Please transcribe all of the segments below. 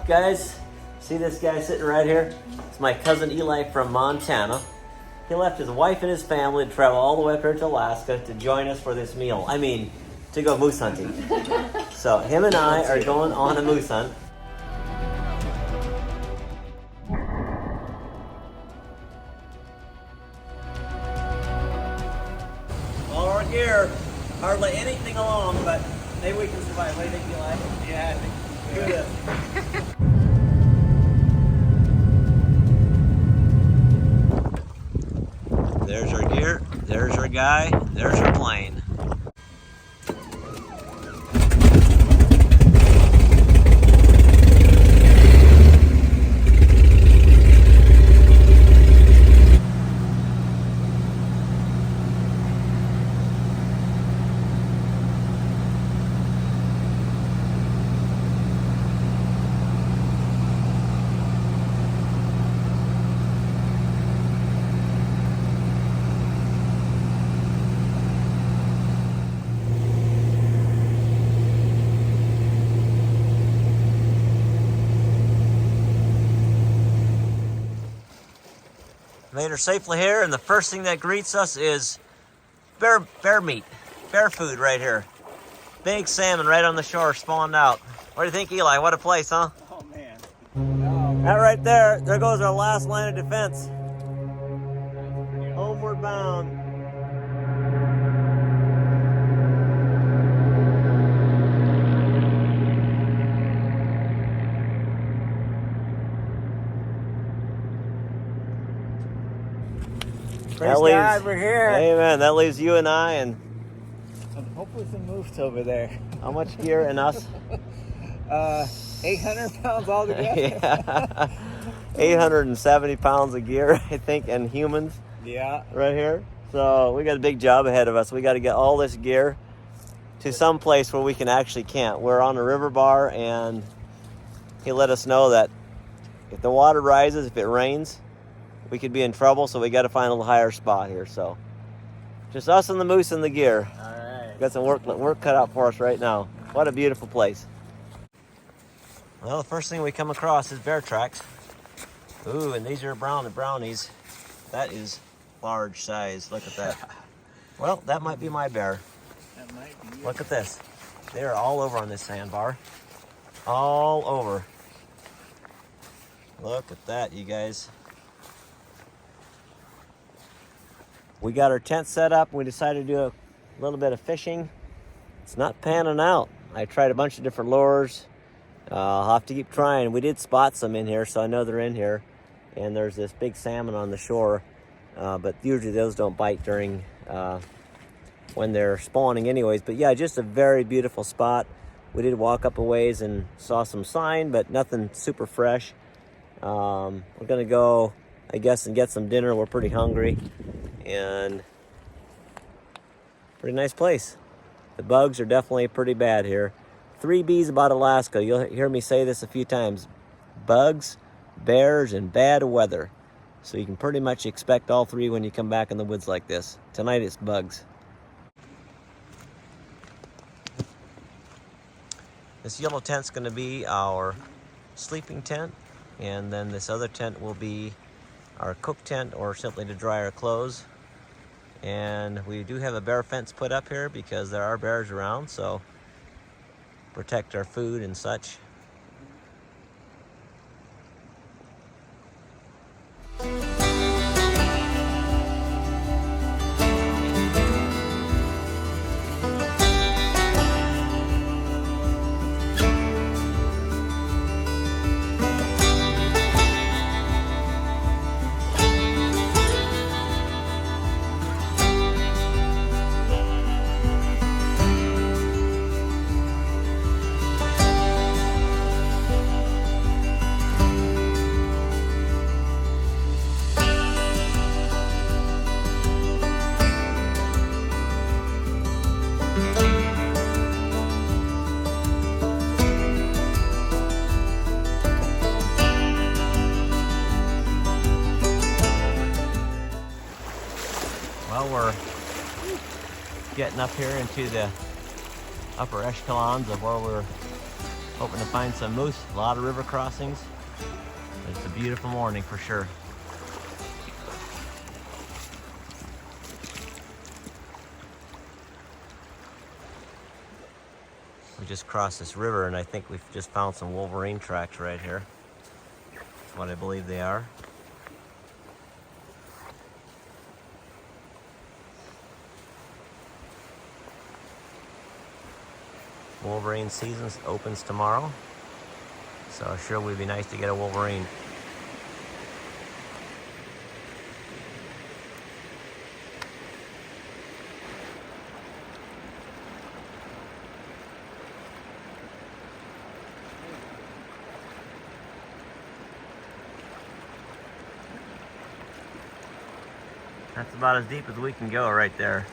up, guys? See this guy sitting right here? It's my cousin Eli from Montana. He left his wife and his family to travel all the way up here to Alaska to join us for this meal. I mean, to go moose hunting. So him and I are going on a moose hunt. All our gear, hardly anything along, but maybe we can survive. What do you think, Eli? Yeah, I think we can do this. There's our gear, there's our guy, there's our plane. Made her safely here, and the first thing that greets us is bear meat, bear food right here. Big salmon right on the shore spawned out. What do you think, Eli? What a place, huh? Oh, man. That right there goes our last line of defense. Homeward bound. Praise God, we're here. Amen. That leaves you and I, and hopefully some moose over there. how much gear in us? 800 pounds altogether. Yeah. 870 pounds of gear, I think, and humans. Yeah. Right here. So we got a big job ahead of us. We got to get all this gear to some place where we can actually camp. We're on a river bar, and he let us know that if the water rises, if it rains, we could be in trouble, so we got to find a little higher spot here. So just us and the moose and the gear. All right. Got some work cut out for us right now. What a beautiful place. Well, the first thing we come across is bear tracks. Ooh, and these are brownies. That is large size. Look at that. Well, that might be my bear. That might be. Look at this. They are all over on this sandbar. All over. Look at that, you guys. We got our tent set up. We decided to do a little bit of fishing. It's not panning out. I tried a bunch of different lures. I'll have to keep trying. We did spot some in here, so I know they're in here. And there's this big salmon on the shore. But usually those don't bite during when they're spawning anyways. But yeah, just a very beautiful spot. We did walk up a ways and saw some sign, but nothing super fresh. We're gonna go, I guess, and get some dinner. We're pretty hungry. And pretty nice place. The bugs are definitely pretty bad here. 3 B's about Alaska. You'll hear me say this a few times. Bugs, bears, and bad weather. So you can pretty much expect all 3 when you come back in the woods like this. Tonight it's bugs. This yellow tent's going to be our sleeping tent, and then this other tent will be our cook tent, or simply to dry our clothes. And we do have a bear fence put up here because there are bears around, so protect our food and such. Well, we're getting up here into the upper echelons of where we're Hoping to find some moose, a lot of river crossings. It's a beautiful morning for sure. We just crossed this river and I think we've just found some wolverine tracks right here. That's what I believe they are. Wolverine season opens tomorrow, so sure would be nice to get a wolverine. That's about as deep as we can go right there.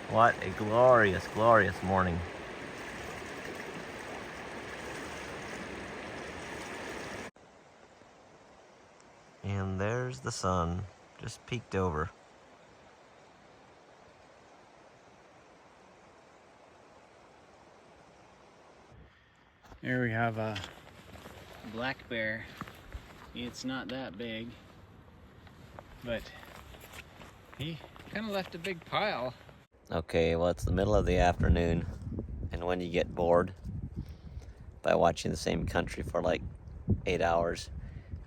What a glorious, glorious morning. And there's the sun, just peeked over. Here we have a black bear. It's not that big, but he kind of left a big pile. Okay, well, it's the middle of the afternoon, and when you get bored by watching the same country for like 8 hours,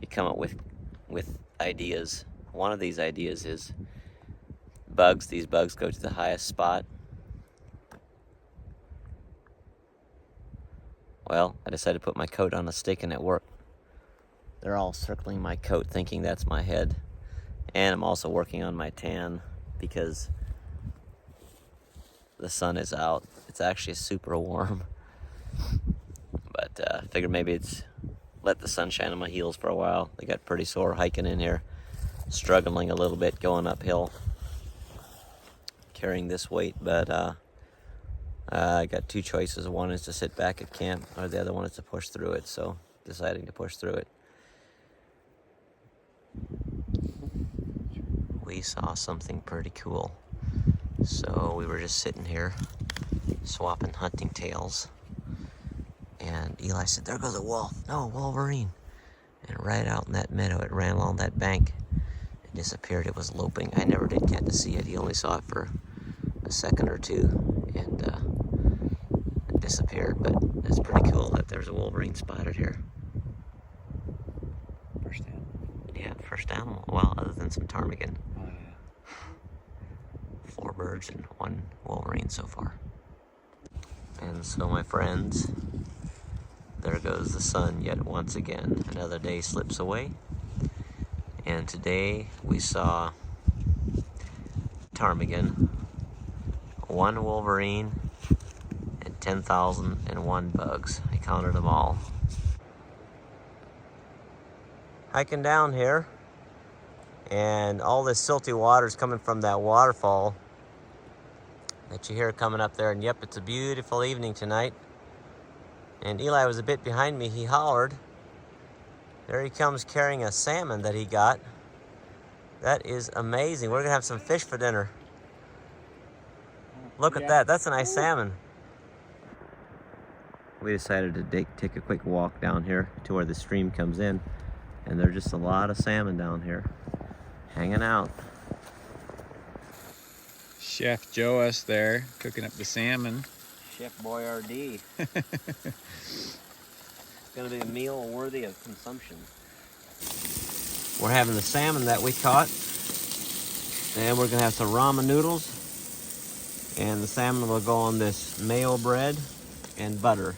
you come up with ideas. One of these ideas is bugs. These bugs go to the highest spot. Well, I decided to put my coat on a stick and it worked. They're all circling my coat thinking that's my head. And I'm also working on my tan because the sun is out. It's actually super warm. But I figured maybe it's let the sun shine on my heels for a while. They got pretty sore hiking in here. Struggling a little bit going uphill. Carrying this weight, but I got two choices. One is to sit back at camp, or the other one is to push through it. So deciding to push through it. We saw something pretty cool. So we were just sitting here swapping hunting tales. And Eli said, "There goes a wolf." "No, Wolverine." And right out in that meadow, it ran along that bank. It disappeared. It was loping. I never did get to see it. He only saw it for a second or two. And it disappeared. But it's pretty cool that there's a Wolverine spotted here. First animal. Yeah, first animal. Well, other than some ptarmigan. Oh yeah. 4 birds and 1 Wolverine so far. And so, my friends, there goes the sun yet once again. Another day slips away. And today we saw ptarmigan, 1 Wolverine, and 10,001 bugs. I counted them all. Hiking down here, and all this silty water is coming from that waterfall that you hear coming up there. And yep, it's a beautiful evening tonight. And Eli was a bit behind me. He hollered. There he comes carrying a salmon that he got. That is amazing. We're gonna have some fish for dinner. Look at that. That's a nice salmon. We decided to take a quick walk down here to where the stream comes in. And there's just a lot of salmon down here hanging out. Chef Joas there cooking up the salmon. Chef Boyardee. It's gonna be a meal worthy of consumption. We're having the salmon that we caught, and we're gonna have some ramen noodles, and the salmon will go on this mayo bread and butter.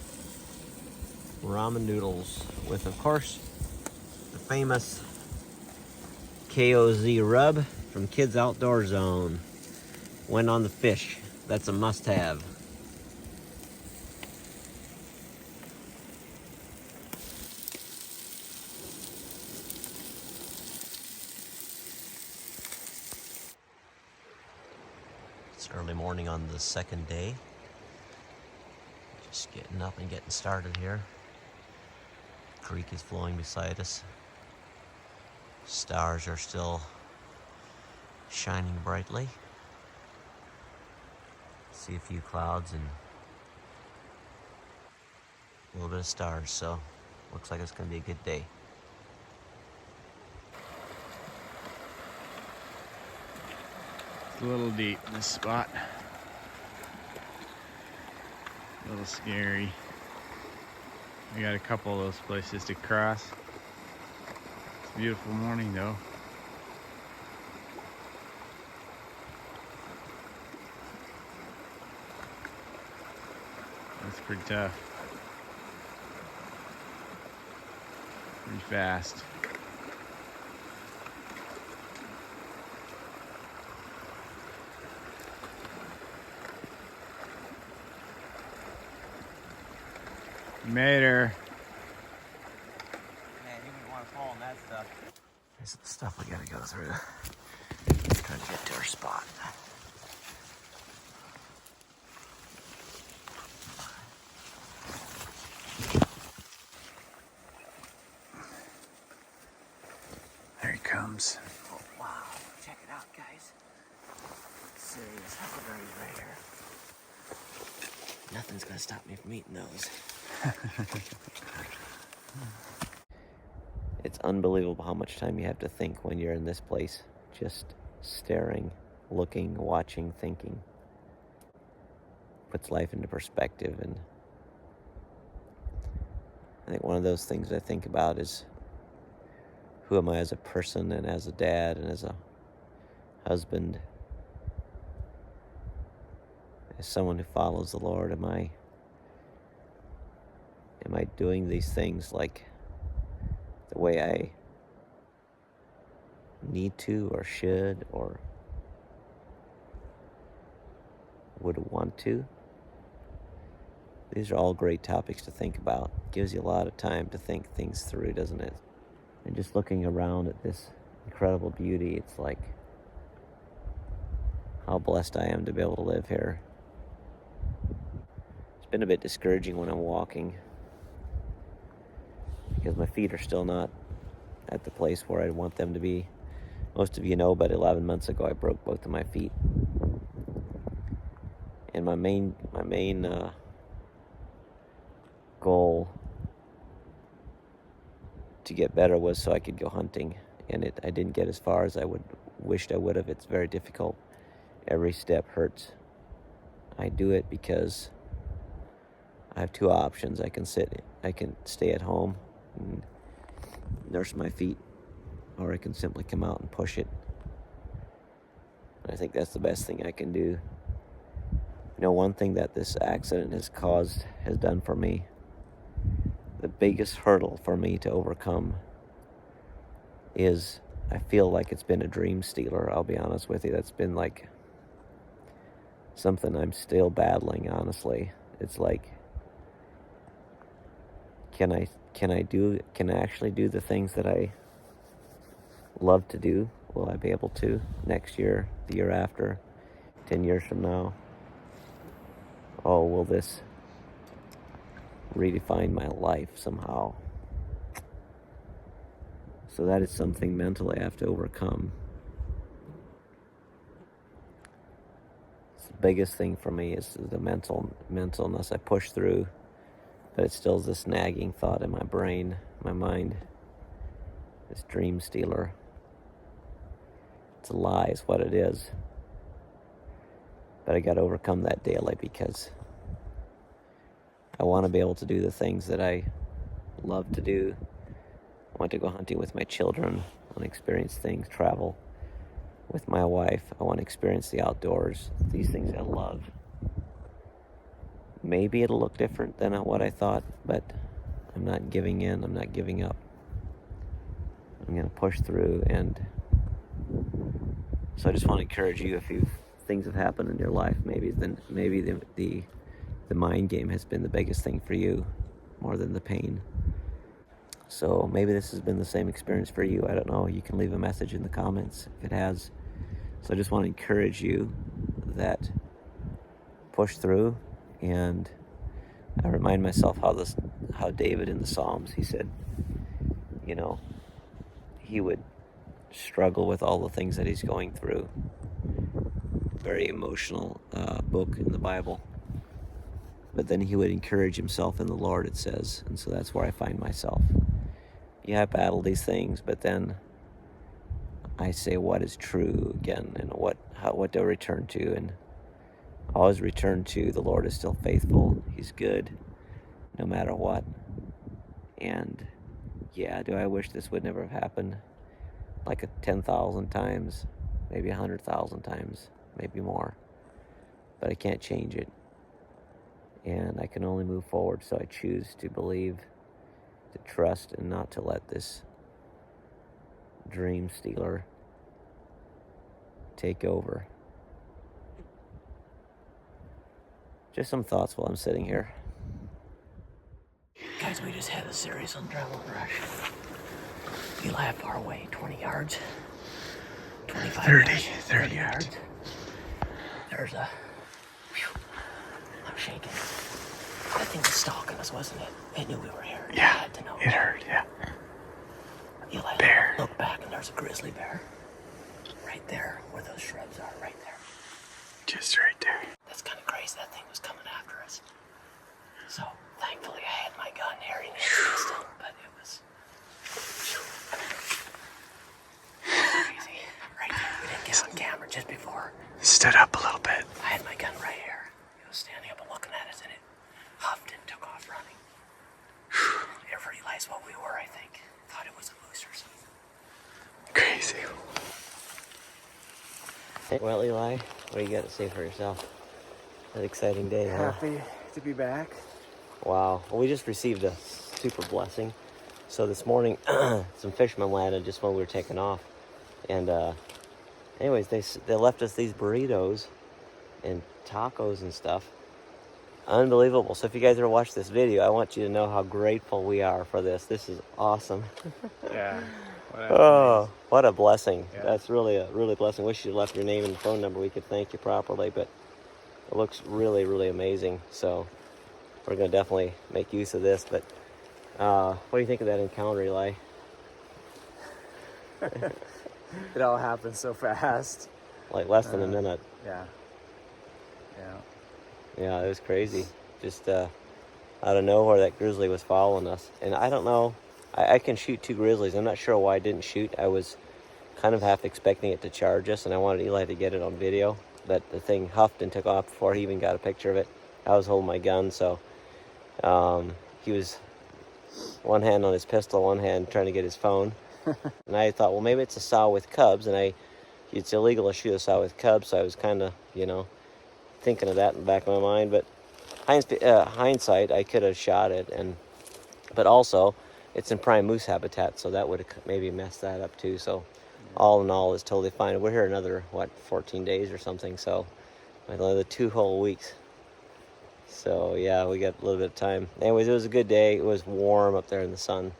Ramen noodles with, of course, the famous KOZ rub from Kids Outdoor Zone. When on the fish, that's a must-have. It's early morning on the second day. Just getting up and getting started here. Creek is flowing beside us. Stars are still shining brightly. See a few clouds and a little bit of stars, so looks like it's gonna be a good day. It's a little deep, this spot. A little scary. We got a couple of those places to cross. It's a beautiful morning though. That's pretty tough. Pretty fast. Made her. Man, you wouldn't want to fall on that stuff. This is the stuff we gotta go through. Trying to get to our spot. There he comes. Oh, wow. Check it out, guys. Serious huckleberries right here. Nothing's gonna stop me from eating those. It's unbelievable how much time you have to think when you're in this place. Just staring, looking, watching, thinking. Puts life into perspective. And I think one of those things I think about is, who am I as a person and as a dad and as a husband? As someone who follows the Lord, am I doing these things like the way I need to or should or would want to? These are all great topics to think about. Gives you a lot of time to think things through, doesn't it? And just looking around at this incredible beauty, it's like how blessed I am to be able to live here. It's been a bit discouraging when I'm walking because my feet are still not at the place where I want them to be. Most of you know, but 11 months ago I broke both of my feet. And my main goal to get better was so I could go hunting, and I didn't get as far as I wished I would have. It's very difficult. Every step hurts. I do it because I have two options. I can stay at home and nurse my feet, or I can simply come out and push it. And I think that's the best thing I can do. You know, one thing that this accident has done for me, the biggest hurdle for me to overcome is I feel like it's been a dream stealer. I'll be honest with you. That's been like something I'm still battling, honestly. It's like, can I actually do the things that I love to do? Will I be able to next year, the year after, 10 years from now? Oh, will this redefine my life somehow? So that is something mentally I have to overcome. It's the biggest thing for me is the mentalness. I push through, but it still is this nagging thought in my brain, my mind, this dream stealer. It's a lie is what it is. But I got to overcome that daily because I want to be able to do the things that I love to do. I want to go hunting with my children. I want to experience things, travel with my wife. I want to experience the outdoors, these things I love. Maybe it'll look different than what I thought, but I'm not giving in. I'm not giving up. I'm going to push through. And so I just want to encourage you, if things have happened in your life, maybe the mind game has been the biggest thing for you, more than the pain. So maybe this has been the same experience for you. I don't know. You can leave a message in the comments if it has. So I just want to encourage you that push through. And I remind myself how David in the Psalms, he said, you know, he would struggle with all the things that he's going through. Very emotional book in the Bible. but then he would encourage himself in the Lord, it says. And so that's where I find myself. Yeah, I battle these things, but then I say what is true again, and what to return to, and always return to the Lord is still faithful. He's good, no matter what. And yeah, do I wish this would never have happened? Like 10,000 times, maybe 100,000 times, maybe more. But I can't change it. And I can only move forward, so I choose to believe, to trust, and not to let this dream stealer take over. Just some thoughts while I'm sitting here. Guys, we just had a serious adrenaline rush. Eli, how far away? 20 yards? 25 30 yards. There's a... Whew, I'm shaking. That thing was stalking us, wasn't it? It knew we were here. Yeah, It had to know. it heard, yeah. Eli, Bear. look back, and there's a grizzly bear. Right there, where those shrubs are, right there. Just right there. That's kind of crazy. That thing was coming after us. So, thankfully, I had my gun here in an instant, but it was crazy. Right there. We didn't get on camera just before. Stood up a little bit. I had my gun right here. It was standing up and looking at us, and it huffed and took off running. It realized what we were, I think. Thought it was a moose or something. Crazy. Well, Eli, what do you got to say for yourself? An exciting day, huh? Happy to be back. Wow. Well, we just received a super blessing. So this morning, some fishermen landed just when we were taking off. And anyways, they left us these burritos and tacos and stuff. Unbelievable. So if you guys ever watch this video, I want you to know how grateful we are for this. This is awesome. Yeah. Oh, what a blessing. Yeah. That's really a blessing. Wish you left your name and phone number. We could thank you properly, but it looks really, really amazing. So we're going to definitely make use of this. But what do you think of that encounter, Eli? It all happened so fast. Like less than a minute. Yeah. Yeah, it was crazy. Just out of nowhere, that grizzly was following us. And I don't know. I can shoot 2 grizzlies. I'm not sure why I didn't shoot. I was kind of half expecting it to charge us, and I wanted Eli to get it on video. But the thing huffed and took off before he even got a picture of it. I was holding my gun, so he was one hand on his pistol, one hand trying to get his phone. And I thought, well, maybe it's a sow with cubs, and it's illegal to shoot a sow with cubs, so I was kind of, thinking of that in the back of my mind. But hindsight, I could have shot it, but also it's in prime moose habitat, so that would have maybe messed that up too. So all in all, it's totally fine. We're here another 14 days or something, so another 2 whole weeks. So yeah, we got a little bit of time. Anyways, it was a good day. It was warm up there in the sun,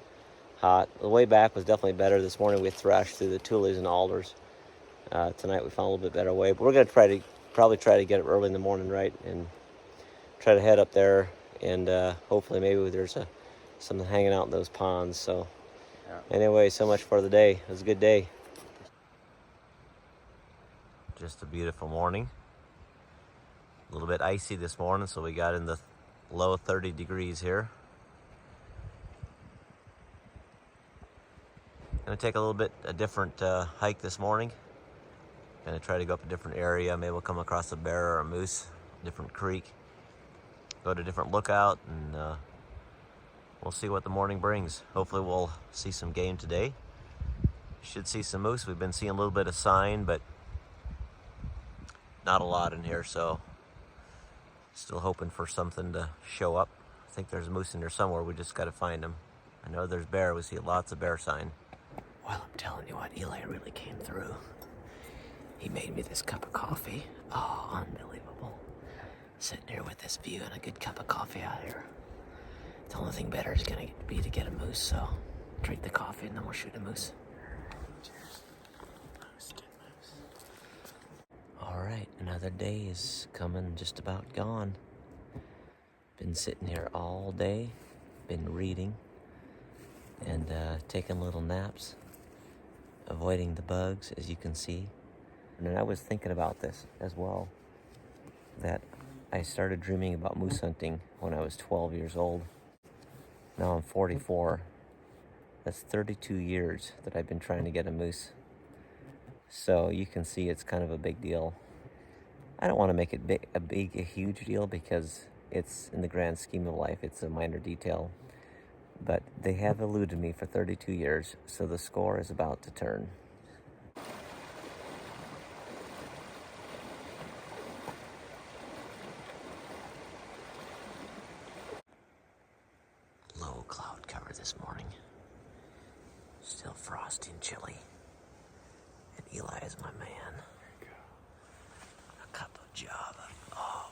hot. The way back was definitely better. This morning we thrashed through the tules and alders. Tonight we found a little bit better way, but we're gonna probably try to get up early in the morning, right, and try to head up there, and hopefully maybe there's something hanging out in those ponds. So anyway, so much for the day. It was a good day. Just a beautiful morning. A little bit icy this morning, so we got in the low 30 degrees here. Gonna take a different hike this morning. Gonna try to go up a different area. Maybe we'll come across a bear or a moose, different creek. Go to a different lookout, and we'll see what the morning brings. Hopefully we'll see some game today. Should see some moose. We've been seeing a little bit of sign, but not a lot in here, so still hoping for something to show up. I think there's a moose in there somewhere. We just got to find him. I know there's bear. We see lots of bear sign. Well, I'm telling you what, Eli really came through. He made me this cup of coffee. Oh, unbelievable. Sitting here with this view and a good cup of coffee out here. The only thing better is going to be to get a moose, so drink the coffee and then we'll shoot a moose. Cheers. Moose. All right, another day is coming, just about gone. Been sitting here all day, been reading, and taking little naps, avoiding the bugs, as you can see. And then I was thinking about this as well, that I started dreaming about moose hunting when I was 12 years old. Now I'm 44. That's 32 years that I've been trying to get a moose. So you can see it's kind of a big deal. I don't want to make it a huge deal because it's, in the grand scheme of life, it's a minor detail. But they have eluded me for 32 years, so the score is about to turn. Low cloud cover this morning. Still frosty and chilly. And Eli is my man. A cup of Java. Oh,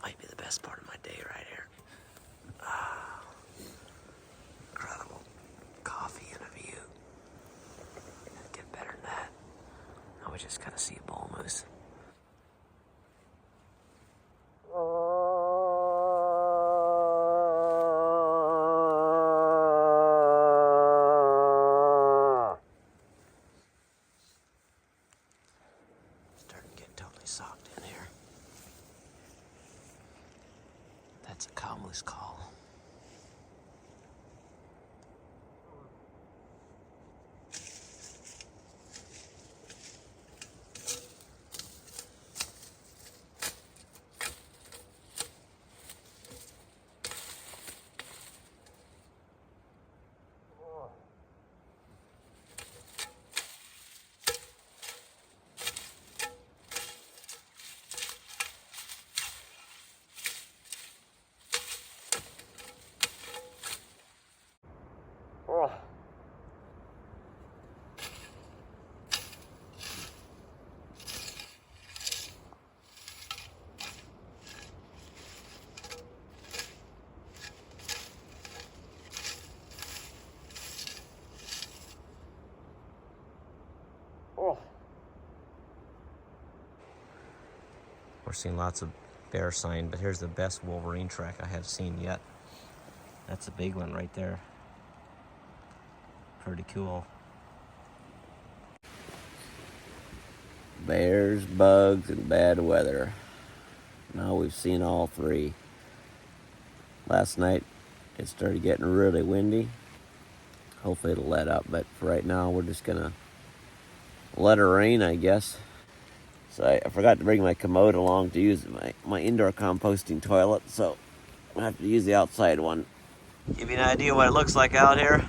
might be the best part of my day right here. Ah, incredible coffee and a view. Doesn't get better than that. Now we just gotta see a bull moose. Starting to get totally socked in here. That's a cow moose call. Oh. Oh. We're seeing lots of bear sign, but here's the best wolverine track I have seen yet. That's a big one right there. Pretty cool. Bears, bugs, and bad weather. Now we've seen all three. Last night it started getting really windy. Hopefully it'll let up, but for right now we're just gonna let it rain, I guess. So I forgot to bring my commode along to use my indoor composting toilet, so I have to use the outside one. Give you an idea what it looks like out here.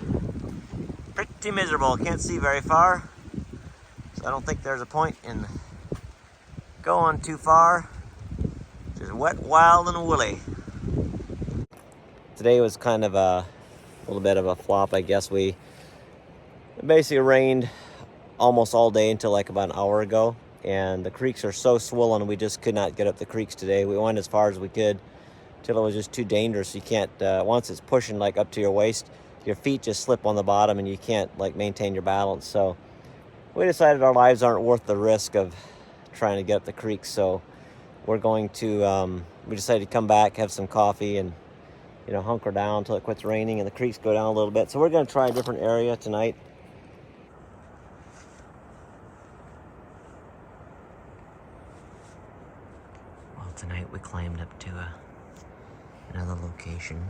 Pretty miserable, can't see very far. So I don't think there's a point in going too far. Just wet, wild, and woolly. Today was kind of a little bit of a flop, I guess. It basically rained almost all day until like about an hour ago. And the creeks are so swollen, we just could not get up the creeks today. We went as far as we could till it was just too dangerous. You can't, once it's pushing like up to your waist, your feet just slip on the bottom and you can't like maintain your balance. So we decided our lives aren't worth the risk of trying to get up the creek. So we're going to, we decided to come back, have some coffee, and hunker down until it quits raining and the creeks go down a little bit. So we're going to try a different area tonight. Well, tonight we climbed up to another location.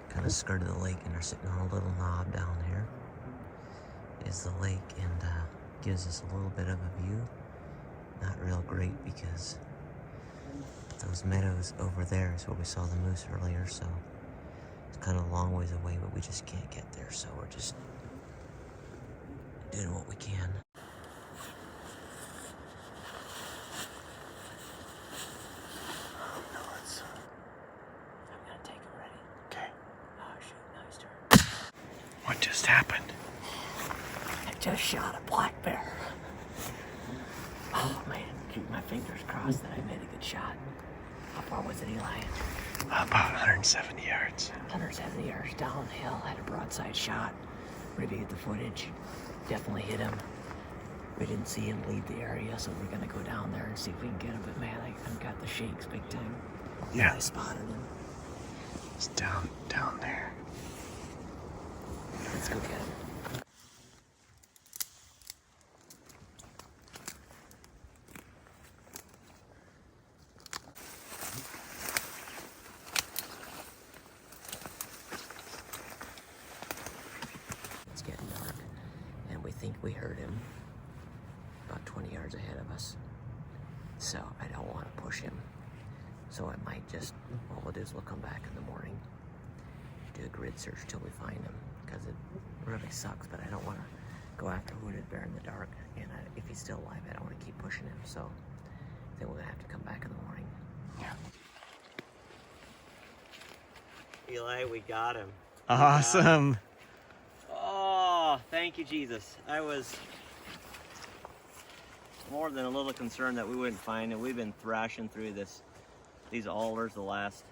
Kind of skirted the lake and are sitting on a little knob down here. Is the lake, and gives us a little bit of a view. Not real great because those meadows over there is where we saw the moose earlier, so it's kind of a long ways away, but we just can't get there, so we're just doing what we can. I'm gonna take him ready. Okay. Oh shoot, now he's turned. What just happened? I just shot a black bear. Oh man, keep my fingers crossed that I made a good shot. How far was it, Eli? About 170 yards. 170 yards downhill. Had a broadside shot. Reviewed the footage. Definitely hit him. We didn't see him leave the area, so we're gonna go down there and see if we can get him. But man, I've got the shakes big time. Yeah. I spotted him. It's down there. Let's go get him. we heard him about 20 yards ahead of us. So I don't want to push him. So it might just, what we'll do is we'll come back in the morning, do a grid search till we find him, because it really sucks, but I don't want to go after a wounded bear in the dark, and if he's still alive, I don't want to keep pushing him, so then we're going to have to come back in the morning. Yeah. Eli, we got him. Awesome. Oh, thank you, Jesus. I was more than a little concerned that we wouldn't find him. We've been thrashing through these alders the last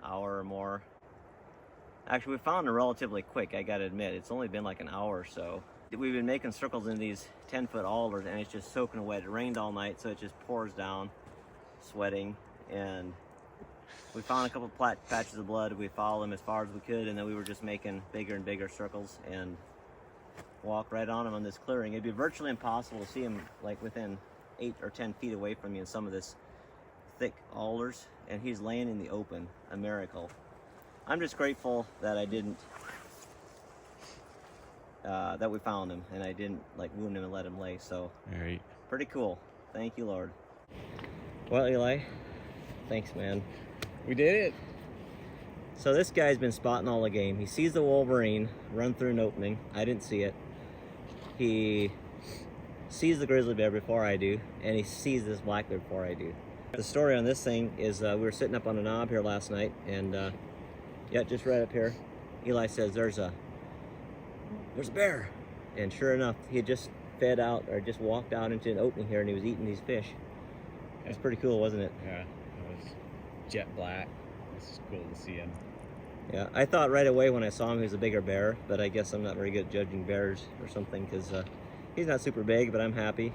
hour or more. Actually, we found him relatively quick, I gotta admit. It's only been like an hour or so. We've been making circles in these 10-foot alders, and it's just soaking wet. It rained all night, so it just pours down, sweating, and we found a couple patches of blood. We followed them as far as we could, and then we were just making bigger and bigger circles and walk right on him on this clearing. It'd be virtually impossible to see him like within 8 or 10 feet away from you in some of this thick alders, and he's laying in the open, a miracle. I'm just grateful that I didn't, that we found him, and I didn't like wound him and let him lay, so. All right. Pretty cool. Thank you, Lord. Well, Eli, thanks, man. We did it. So this guy's been spotting all the game. He sees the wolverine run through an opening. I didn't see it. He sees the grizzly bear before I do, and he sees this black bear before I do. The story on this thing is we were sitting up on a knob here last night, and yeah, just right up here, Eli says there's a bear, and sure enough, he had just fed out or just walked out into an opening here, and he was eating these fish. That's pretty cool, wasn't it? Yeah, it was jet black. This is cool to see him. Yeah, I thought right away when I saw him he was a bigger bear, but I guess I'm not very good at judging bears or something, because he's not super big, but I'm happy.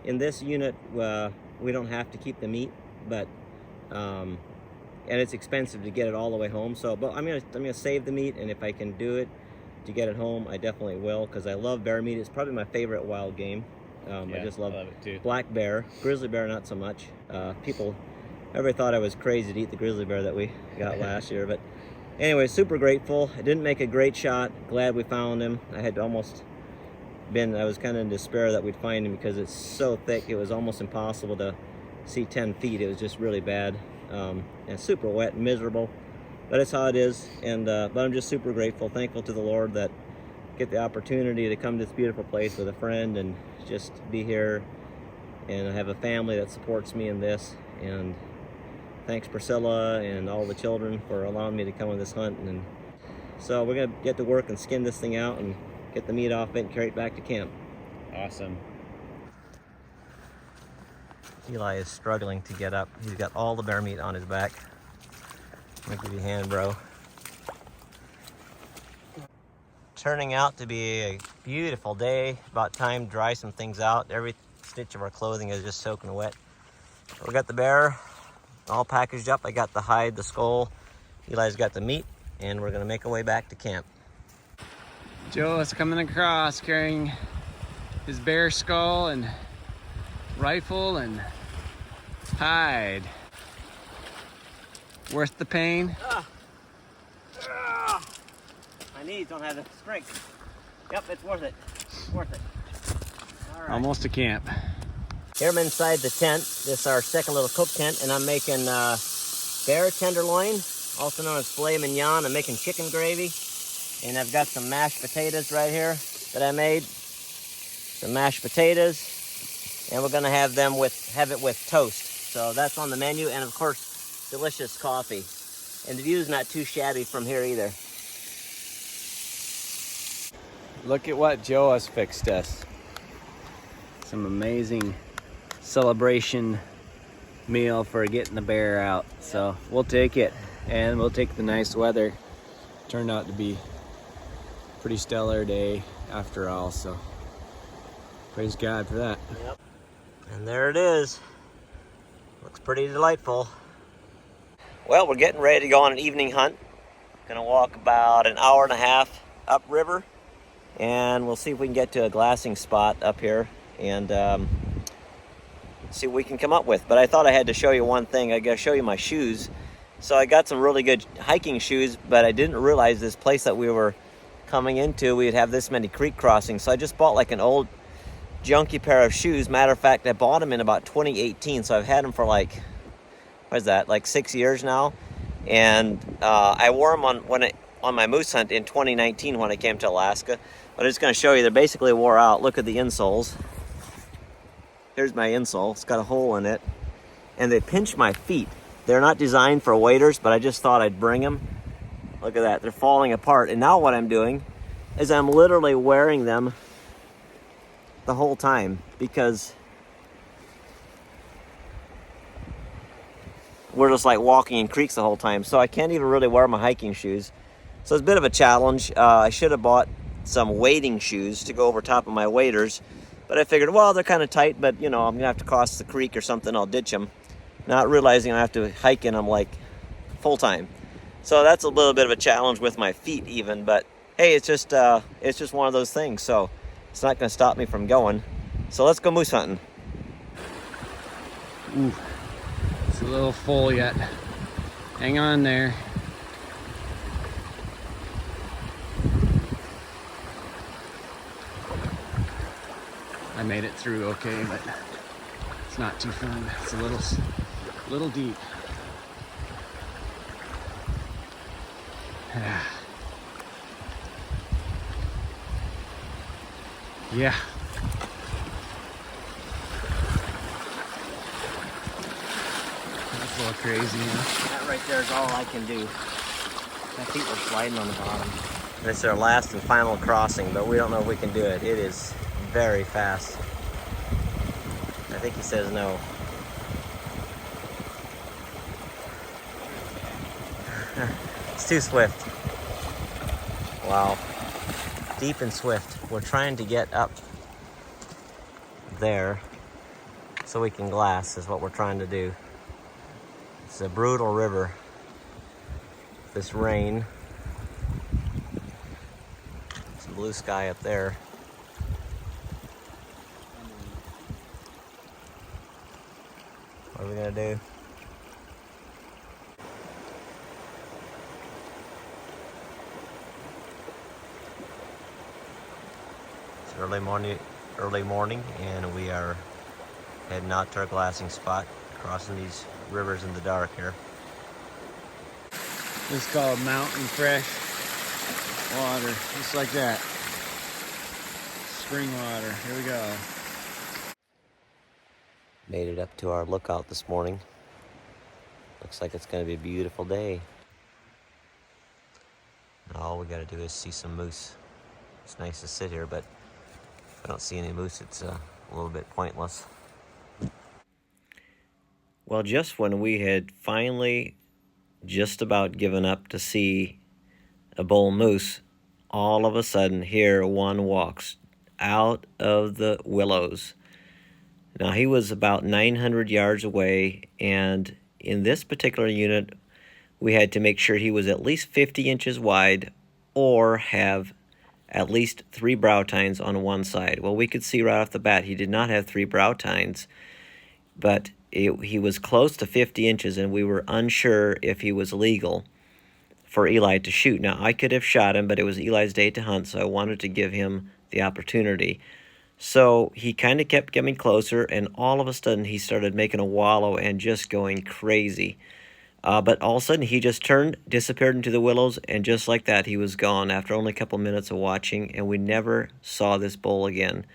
In this unit, we don't have to keep the meat, but and it's expensive to get it all the way home. So, but I'm gonna save the meat, and if I can do it to get it home, I definitely will, because I love bear meat. It's probably my favorite wild game. Yeah, I just love it too. Black bear, grizzly bear not so much. Everybody thought I was crazy to eat the grizzly bear that we got last year, but anyway, super grateful. I didn't make a great shot. Glad we found him. I was kind of in despair that we'd find him because it's so thick. It was almost impossible to see 10 feet. It was just really bad, and super wet and miserable, but it's how it is. And but I'm just super grateful, thankful to the Lord that I get the opportunity to come to this beautiful place with a friend and just be here, and I have a family that supports me in this. And thanks Priscilla and all the children for allowing me to come on this hunt. And so we're gonna get to work and skin this thing out and get the meat off it and carry it back to camp. Awesome. Eli is struggling to get up. He's got all the bear meat on his back. I'll give you a hand, bro. Turning out to be a beautiful day. About time to dry some things out. Every stitch of our clothing is just soaking wet. We got the bear all packaged up. I got the hide, the skull. Eli's got the meat, and we're gonna make our way back to camp. Joas coming across carrying his bear skull and rifle and hide. Worth the pain? My knees don't have the strength. Yep, it's worth it. Worth it. All right. Almost to camp. Here I'm inside the tent. This is our second little cook tent, and I'm making bear tenderloin, also known as filet mignon. I'm making chicken gravy, and I've got some mashed potatoes right here that I made. Some mashed potatoes, and we're gonna have it with toast. So that's on the menu, and of course, delicious coffee. And the view's not too shabby from here either. Look at what Joas fixed us. Some amazing celebration meal for getting the bear out. So we'll take it, and we'll take the nice weather. Turned out to be a pretty stellar day after all, so praise God for that. Yep. And there it is. Looks pretty delightful. Well, we're getting ready to go on an evening hunt. Gonna walk about an hour and a half upriver, and we'll see if we can get to a glassing spot up here and see what we can come up with. But I thought I had to show you one thing. I gotta show you my shoes. So I got some really good hiking shoes, but I didn't realize this place that we were coming into, we'd have this many creek crossings. So I just bought like an old junky pair of shoes. Matter of fact, I bought them in about 2018. So I've had them for like, what is that, like 6 years now. And I wore them on my moose hunt in 2019 when I came to Alaska. But I'm just going to show you, they're basically wore out. Look at the insoles. Here's my insole. It's got a hole in it. And they pinch my feet. They're not designed for waders, but I just thought I'd bring them. Look at that, they're falling apart. And now what I'm doing is I'm literally wearing them the whole time because we're just like walking in creeks the whole time. So I can't even really wear my hiking shoes. So it's a bit of a challenge. I should have bought some wading shoes to go over top of my waders, but I figured, well, they're kind of tight, but you know, I'm gonna have to cross the creek or something, I'll ditch them. Not realizing I have to hike in them like full time. So that's a little bit of a challenge with my feet even, but hey, it's just one of those things. So it's not gonna stop me from going. So let's go moose hunting. Ooh, it's a little full yet. Hang on there. I made it through okay, but it's not too fun. It's a little deep. Yeah. That's a little crazy, huh? That right there is all I can do. My feet were sliding on the bottom. This is our last and final crossing, but we don't know if we can do it. It is very fast. I think he says no. It's too swift. Wow. Deep and swift. We're trying to get up there so we can glass is what we're trying to do. It's a brutal river. This rain. Some blue sky up there. What are we gonna do? It's early morning, and we are heading out to our glassing spot, crossing these rivers in the dark here. This is called mountain fresh water, just like that. Spring water. Here we go. Made it up to our lookout this morning. Looks like it's going to be a beautiful day. All we got to do is see some moose. It's nice to sit here, but if I don't see any moose, it's a little bit pointless. Well, just when we had finally just about given up to see a bull moose, all of a sudden here one walks out of the willows. Now, he was about 900 yards away, and in this particular unit, we had to make sure he was at least 50 inches wide or have at least 3 brow tines on one side. Well, we could see right off the bat he did not have 3 brow tines, but he was close to 50 inches, and we were unsure if he was legal for Eli to shoot. Now, I could have shot him, but it was Eli's day to hunt, so I wanted to give him the opportunity. So he kind of kept getting closer, and all of a sudden he started making a wallow and just going crazy. But all of a sudden he just turned, disappeared into the willows, and just like that he was gone after only a couple minutes of watching, and we never saw this bull again.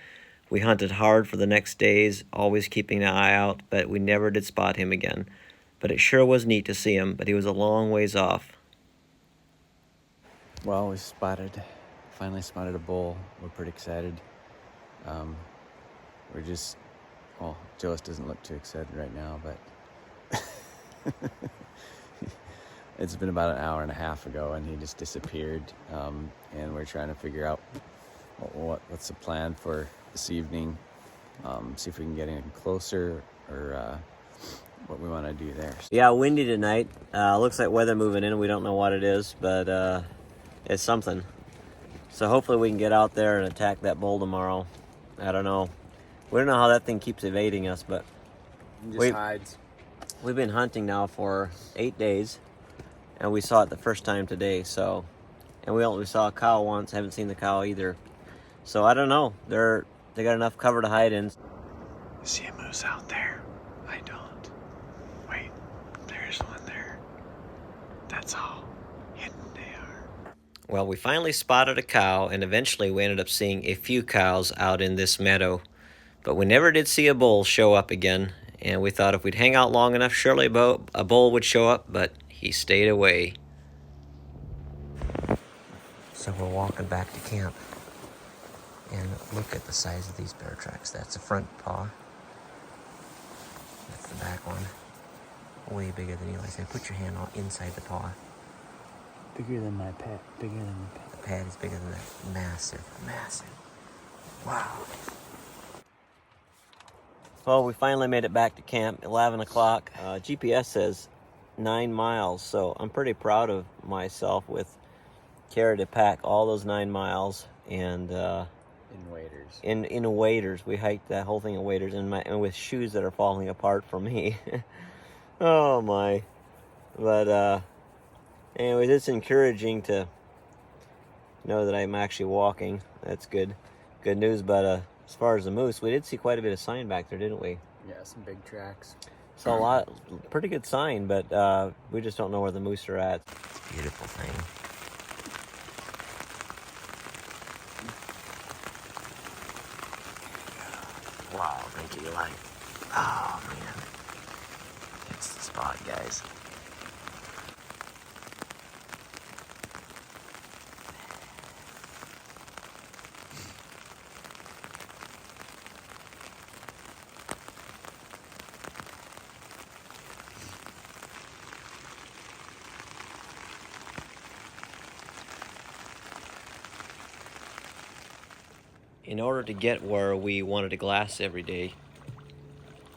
We hunted hard for the next days, always keeping an eye out, but we never did spot him again. But it sure was neat to see him, but he was a long ways off. Well, we finally spotted a bull. We're pretty excited. Well, Joas doesn't look too excited right now, but it's been about an hour and a half ago, and he just disappeared. And we're trying to figure out what's the plan for this evening. See if we can get in closer, or what we want to do there. Yeah, windy tonight. Looks like weather moving in. We don't know what it is, but it's something. So hopefully we can get out there and attack that bull tomorrow. I don't know. We don't know how that thing keeps evading us, but It just hides. We've been hunting now for 8 days, and we saw it the first time today, so and we only saw a cow once. Haven't seen the cow either. So I don't know. They got enough cover to hide in. See a moose out there? I don't. Wait, there's one there. That's how hidden they are. Well, we finally spotted a cow, and eventually we ended up seeing a few cows out in this meadow. But we never did see a bull show up again, and we thought if we'd hang out long enough, surely a bull would show up, but he stayed away. So we're walking back to camp, and look at the size of these bear tracks. That's the front paw. That's the back one. Way bigger than Eli's. Now put your hand on inside the paw. Bigger than my pet. Bigger than my pet. The pad is bigger than that. Massive, massive. Wow. Well, we finally made it back to camp, 11 o'clock. GPS says 9 miles, so I'm pretty proud of myself with care to pack all those 9 miles. And In waders. in waders. We hiked that whole thing in waders, and with shoes that are falling apart for me. Oh my. But anyways, it's encouraging to know that I'm actually walking. That's good news. But as far as the moose, we did see quite a bit of sign back there, didn't we? Yeah, some big tracks. Saw a lot, pretty good sign, but we just don't know where the moose are at. It's a beautiful thing. Wow, thank you, Eli. Oh man, it's the spot, guys. In order to get where we wanted to glass every day,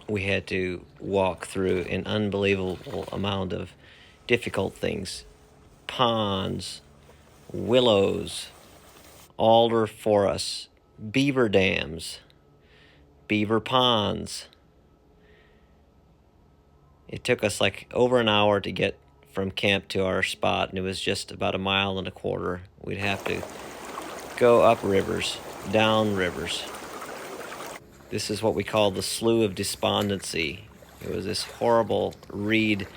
we had to walk through an unbelievable amount of difficult things. Ponds, willows, alder forests, beaver dams, beaver ponds. It took us like over an hour to get from camp to our spot, and it was just about 1.25 miles. We'd have to go up rivers, down rivers. This is what we call the Slough of Despondency. It was this horrible reed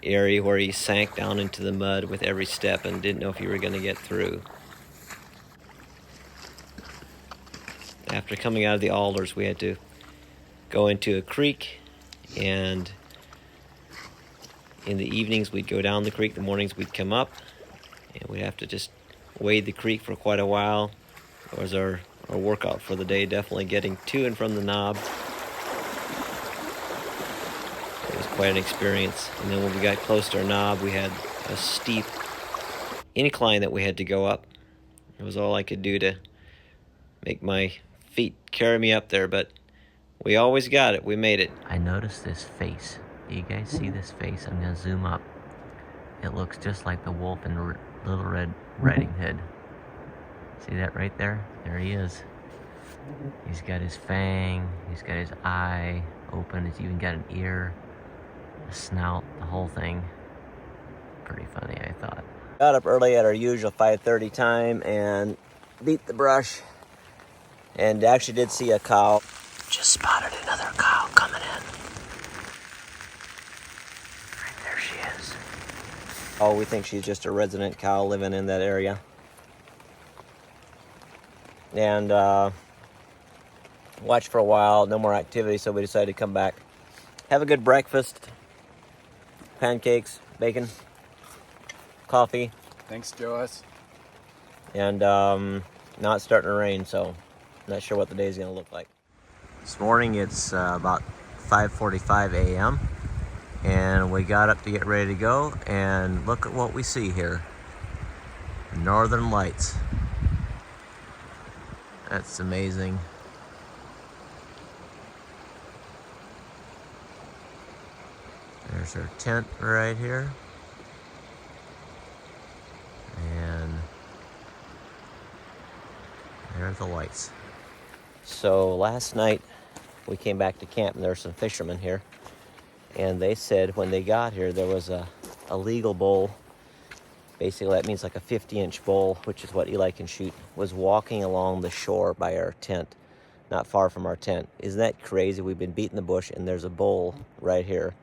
area where you sank down into the mud with every step and didn't know if you were going to get through. After coming out of the alders, we had to go into a creek, and in the evenings we'd go down the creek, the mornings we'd come up, and we'd have to just wade the creek for quite a while. It was our workout for the day, definitely getting to and from the knob. It was quite an experience. And then when we got close to our knob, we had a steep incline that we had to go up. It was all I could do to make my feet carry me up there, but we always got it. We made it. I noticed this face. Do you guys see this face? I'm going to zoom up. It looks just like the wolf in Little Red Riding Hood. See that right there? There he is. He's got his fang, he's got his eye open, he's even got an ear, a snout, the whole thing. Pretty funny, I thought. Got up early at our usual 5:30 time and beat the brush, and actually did see a cow. Just spotted another cow coming in. Right there she is. Oh, we think she's just a resident cow living in that area. And watched for a while, no more activity, so we decided to come back, have a good breakfast, pancakes, bacon, coffee. Thanks, Joas. And now it's starting to rain, so not sure what the day's gonna look like. This morning it's about 5:45 a.m. and we got up to get ready to go, and look at what we see here. Northern Lights. That's amazing. There's our tent right here. And there's the lights. So last night we came back to camp, and there were some fishermen here. And they said when they got here there was a illegal bull Basically, that means like a 50-inch bull, which is what Eli can shoot, was walking along the shore by our tent, not far from our tent. Isn't that crazy? We've been beating the bush, and there's a bull right here.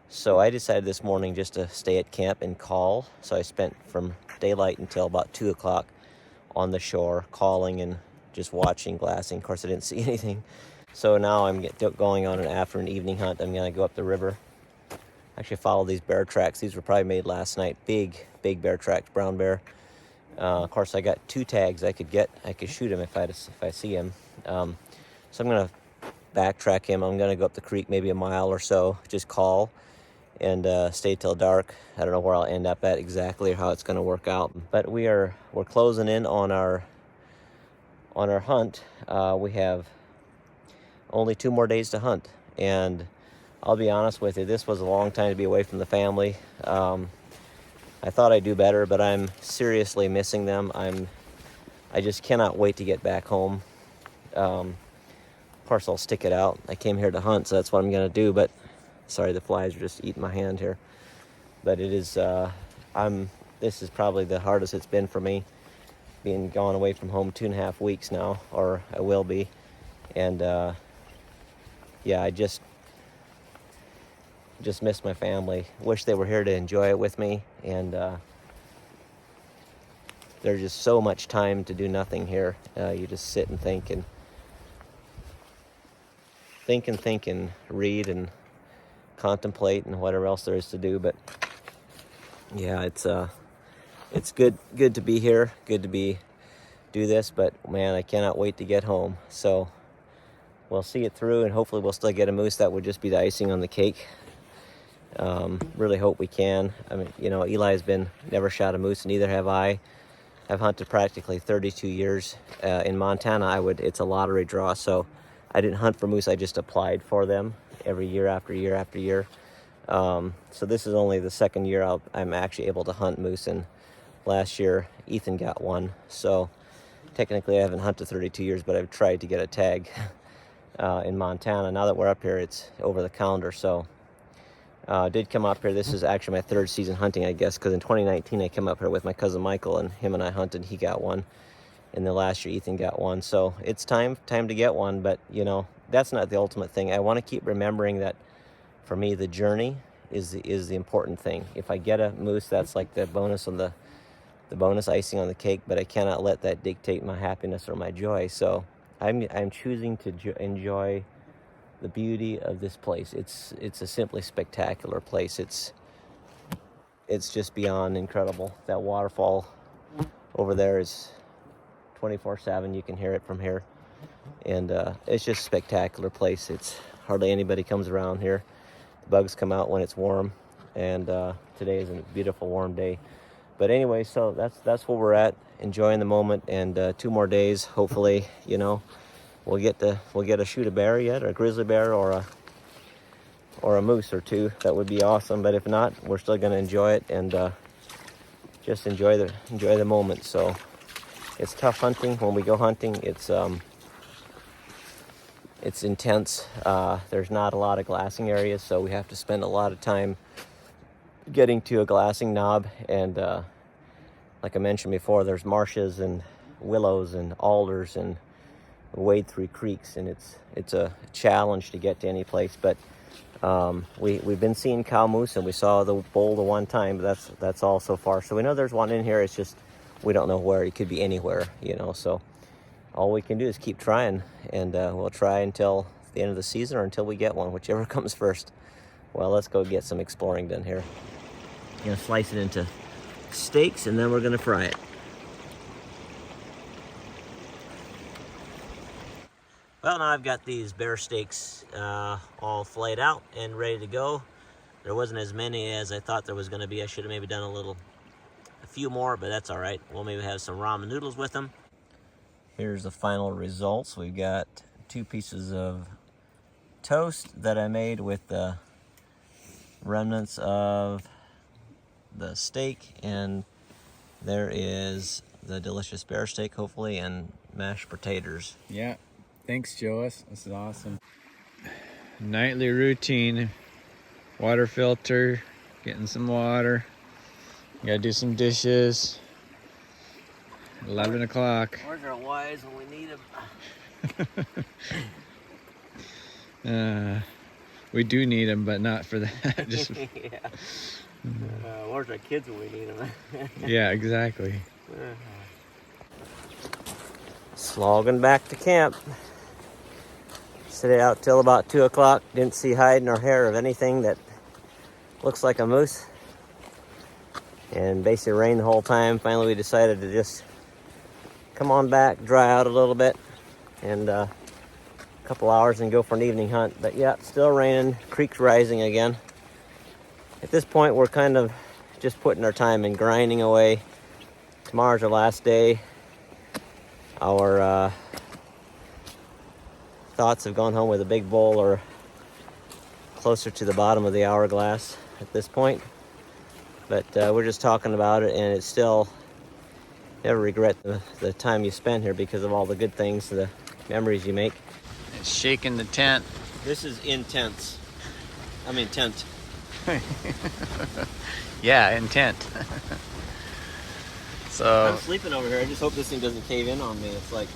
So I decided this morning just to stay at camp and call. So I spent from daylight until about 2 o'clock on the shore calling and just watching glassing. Of course, I didn't see anything. So now I'm going on after an evening hunt. I'm going to go up the river. Actually follow these bear tracks. These were probably made last night. Big bear tracks, brown bear. Of course, I got 2 tags I could get. I could shoot him if I see him. So I'm going to backtrack him. I'm going to go up the creek maybe a mile or so, just call and stay till dark. I don't know where I'll end up at exactly or how it's going to work out. But we're closing in on our hunt. We have only 2 more days to hunt, and I'll be honest with you, this was a long time to be away from the family. I thought I'd do better, but I'm seriously missing them. I just cannot wait to get back home. Of course, I'll stick it out. I came here to hunt, so that's what I'm going to do. But sorry, the flies are just eating my hand here. But it is, this is probably the hardest it's been for me, being gone away from home 2.5 weeks now, or I will be. And yeah, I just miss my family. Wish they were here to enjoy it with me. And there's just so much time to do nothing here. You just sit and think and read and contemplate and whatever else there is to do. But yeah, it's good to be here, good to do this, but man, I cannot wait to get home. So we'll see it through, and hopefully we'll still get a moose. That would just be the icing on the cake. Really hope we can. I mean, you know, Eli's never shot a moose, neither have I. I've hunted practically 32 years. In Montana, it's a lottery draw, so I didn't hunt for moose, I just applied for them every year after year after year. So this is only the second year I'm actually able to hunt moose, and last year Ethan got one. So technically I haven't hunted 32 years, but I've tried to get a tag in Montana. Now that we're up here, it's over the counter. So did come up here. This is actually my 3rd season hunting, I guess, because in 2019 I came up here with my cousin Michael, and him and I hunted. He got one, and then last year Ethan got one. So it's time to get one. But you know, that's not the ultimate thing. I want to keep remembering that for me the journey is the important thing. If I get a moose, that's like the bonus on the bonus icing on the cake, but I cannot let that dictate my happiness or my joy. So I'm choosing to enjoy the beauty of this place. It's a simply spectacular place. It's just beyond incredible. That waterfall over there is 24/7. You can hear it from here, and it's just a spectacular place. It's hardly anybody comes around here. The bugs come out when it's warm, and today is a beautiful warm day. But anyway, so that's where we're at, enjoying the moment, and 2 more days. Hopefully, you know, we'll get to shoot a bear yet, or a grizzly bear, or a moose or 2. That would be awesome. But if not, we're still going to enjoy it and just enjoy the moment. So it's tough hunting when we go hunting. It's intense. There's not a lot of glassing areas, so we have to spend a lot of time getting to a glassing knob. And like I mentioned before, there's marshes and willows and alders, and wade through creeks, and it's a challenge to get to any place. But we've been seeing cow moose, and we saw the bull the one time, but that's all so far. So we know there's one in here. It's just we don't know where. It could be anywhere, you know. So all we can do is keep trying, and we'll try until the end of the season, or until we get one, whichever comes first. Well, let's go get some exploring done here. Gonna slice it into steaks, and then we're gonna fry it. Well, now I've got these bear steaks all flayed out and ready to go. There wasn't as many as I thought there was going to be. I should have maybe done a few more, but that's all right. We'll maybe have some ramen noodles with them. Here's the final results. We've got 2 pieces of toast that I made with the remnants of the steak, and there is the delicious bear steak, hopefully, and mashed potatoes. Yeah. Thanks, Joas. This is awesome. Nightly routine. Water filter. Getting some water. Gotta do some dishes. 11 o'clock. Where's our wives when we need them? We do need them, but not for that. Just Yeah. Where's our kids when we need them? yeah, exactly. Slogging back to camp. Stayed out till about 2 o'clock. Didn't see hide nor hair of anything that looks like a moose. And basically rained the whole time. Finally we decided to just come on back, dry out a little bit, and a couple hours and go for an evening hunt. But yeah, still raining, creek's rising again. At this point we're kind of just putting our time in, grinding away. Tomorrow's our last day. Our thoughts have gone home with a big bowl or closer to the bottom of the hourglass at this point. But we're just talking about it, and it's still, never regret the time you spend here because of all the good things, the memories you make. It's shaking the tent. This is intense. I mean tent. Yeah, intent. So I'm sleeping over here. I just hope this thing doesn't cave in on me. It's like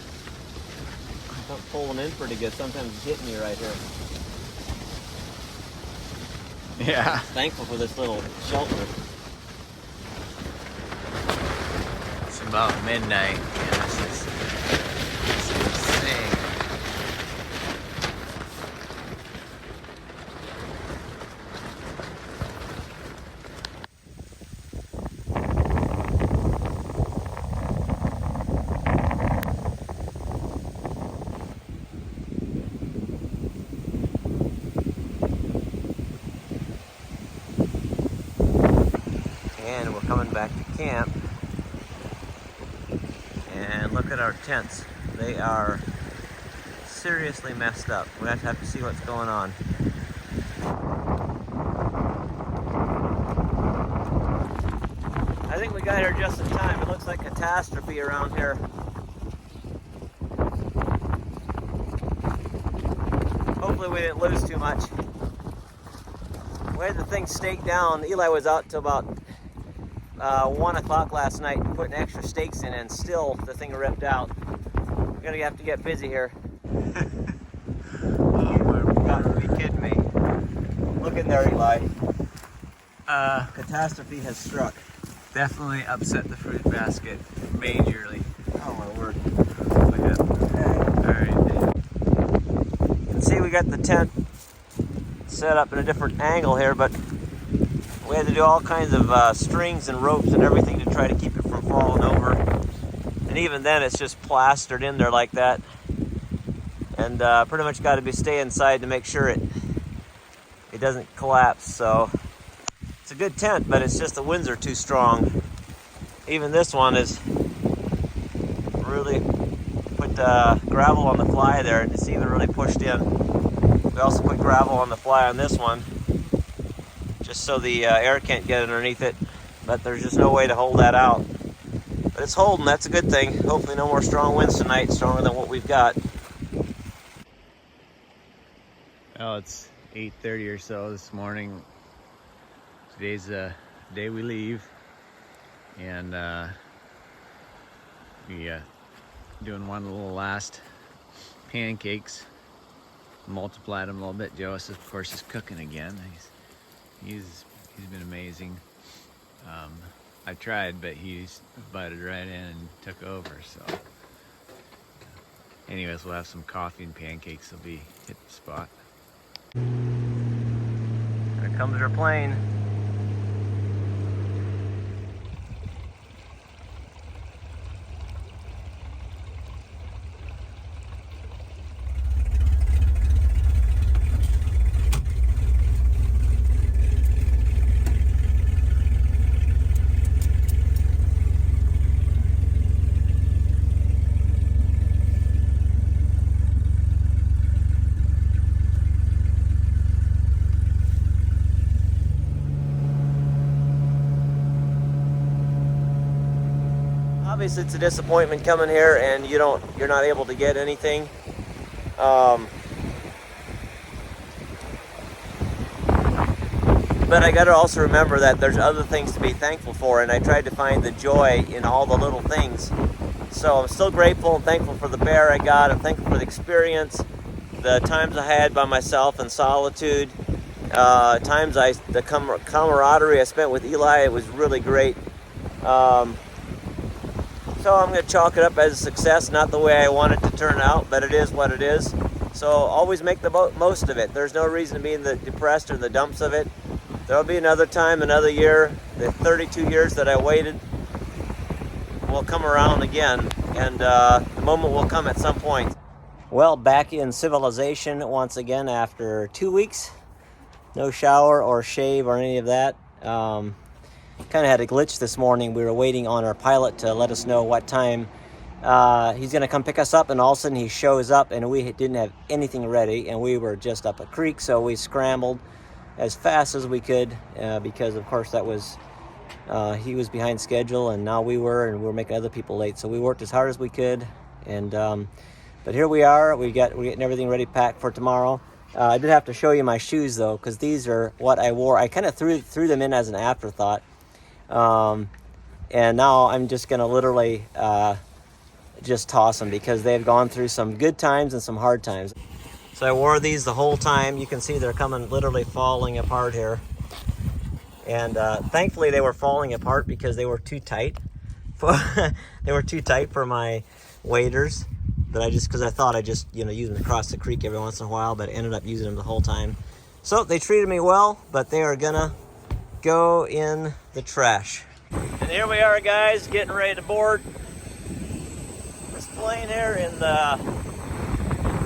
I'm pulling in pretty good. Sometimes it's hitting me right here. yeah, Thankful for this little shelter. it's about midnight. Yeah, this is insane. And we're coming back to camp. And look at our tents. They are seriously messed up. We have to see what's going on. I think we got here just in time. It looks like catastrophe around here. Hopefully we didn't lose too much. We had the thing staked down. Eli was out till about 1 o'clock last night putting extra stakes in, and still the thing ripped out. We're gonna have to get busy here. Oh my God, are you kidding me? Look in there, Eli. Catastrophe has struck. Definitely upset the fruit basket majorly. Oh my word. Look at that. All right. You can see we got the tent set up in a different angle here, but we had to do all kinds of strings and ropes and everything to try to keep it from falling over. And even then, it's just plastered in there like that. And pretty much got to stay inside to make sure it doesn't collapse. So it's a good tent, but it's just the winds are too strong. Even this one is really put gravel on the fly there, and it's even really pushed in. We also put gravel on the fly on this one, just so the air can't get underneath it, but there's just no way to hold that out. But it's holding, that's a good thing. Hopefully no more strong winds tonight, stronger than what we've got. Well, it's 8:30 or so this morning. Today's the day we leave, and we doing one little last pancakes. Multiplied them a little bit. Joas, of course, is cooking again. He's been amazing. I tried, but he's butted right in and took over. So, anyways, we'll have some coffee and pancakes. They'll be hit the spot. There comes our plane. Obviously, it's a disappointment coming here, and you're not able to get anything. but I got to also remember that there's other things to be thankful for, and I tried to find the joy in all the little things. So I'm still grateful and thankful for the bear I got. I'm thankful for the experience, the times I had by myself in solitude, the camaraderie I spent with Eli. It was really great. So I'm going to chalk it up as a success, not the way I want it to turn out, but it is what it is. So always make the most of it. There's no reason to be in the depressed or the dumps of it. There'll be another time, another year. The 32 years that I waited will come around again, and the moment will come at some point. Well, back in civilization once again after 2 weeks. No shower or shave or any of that. Kind of had a glitch this morning. We were waiting on our pilot to let us know what time he's going to come pick us up, and all of a sudden he shows up, and we didn't have anything ready, and we were just up a creek, so we scrambled as fast as we could because, of course, that was he was behind schedule, and now we were making other people late, so we worked as hard as we could, and but here we are. We're getting everything ready packed for tomorrow. I did have to show you my shoes, though, because these are what I wore. I kind of threw them in as an afterthought. And now I'm just going to literally just toss them because they've gone through some good times and some hard times. So I wore these the whole time. You can see they're literally falling apart here. And thankfully they were falling apart because they were too tight. They were too tight for my waders. Because I thought I'd just use them to cross the creek every once in a while, but I ended up using them the whole time. So they treated me well, but they are gonna go in the trash. And here we are, guys, getting ready to board this plane here in the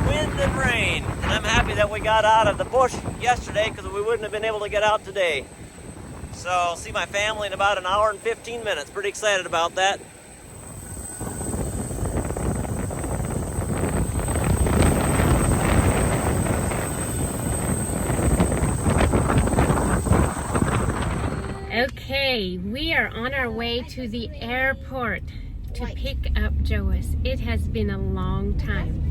wind and rain. And I'm happy that we got out of the bush yesterday because we wouldn't have been able to get out today. So I'll see my family in about an hour and 15 minutes. Pretty excited about that. Okay, we are on our way to the airport to pick up Joas. It has been a long time.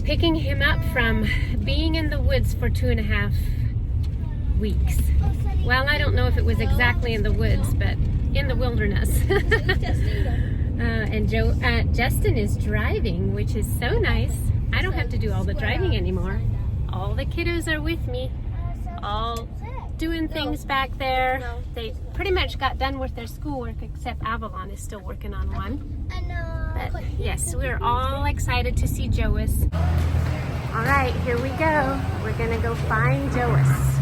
Picking him up from being in the woods for 2.5 weeks. Well, I don't know if it was exactly in the woods, but in the wilderness. And Justin is driving, which is so nice. I don't have to do all the driving anymore. All the kiddos are with me. All doing things back there. They pretty much got done with their schoolwork, except Avalon is still working on one. But yes, we're all excited to see Joas. All right, here we go. We're gonna go find Joas.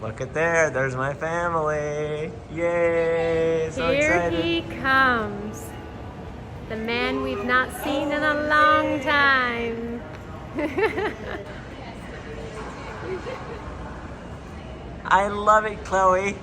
Look at there's my family. Yay, so excited. Here he comes. The man we've not seen in a long time. I love it, Chloe.